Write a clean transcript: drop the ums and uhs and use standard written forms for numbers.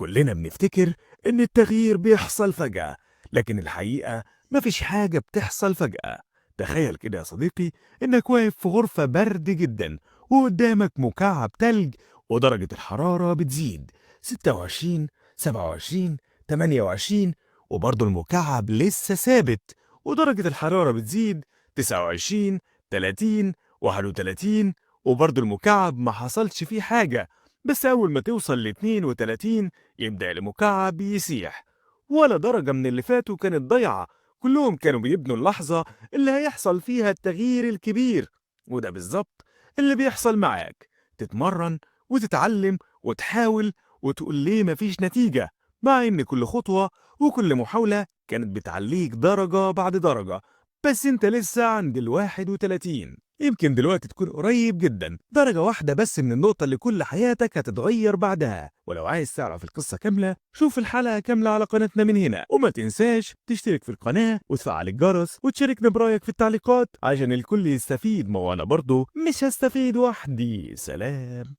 كلنا بنفتكر إن التغيير بيحصل فجأة، لكن الحقيقة مفيش حاجة بتحصل فجأة. تخيل كده يا صديقي إنك واقف في غرفة برد جدا وقدامك مكعب تلج ودرجة الحرارة بتزيد 26 27 28، وبرضه المكعب لسه ثابت ودرجة الحرارة بتزيد 29 30 31، وبرضه المكعب ما حصلش فيه حاجة. بس أول ما توصل ل 32 يبدأ المكعب يسيح، ولا درجة من اللي فاتوا كانت ضايعة. كلهم كانوا بيبنوا اللحظة اللي هيحصل فيها التغيير الكبير. وده بالظبط اللي بيحصل معاك. تتمرن وتتعلم وتحاول وتقول ليه مفيش نتيجة، مع إن كل خطوة وكل محاولة كانت بتعليك درجة بعد درجة. بس انت لسه عند 31. يمكن دلوقتي تكون قريب جدا، درجة واحدة بس من النقطة اللي كل حياتك هتتغير بعدها. ولو عايز تعرف القصة كاملة شوف الحلقة كاملة على قناتنا من هنا، وما تنساش تشترك في القناة وتفعل الجرس وتشاركنا برأيك في التعليقات عشان الكل يستفيد، ما وانا برضو مش هستفيد وحدي. سلام.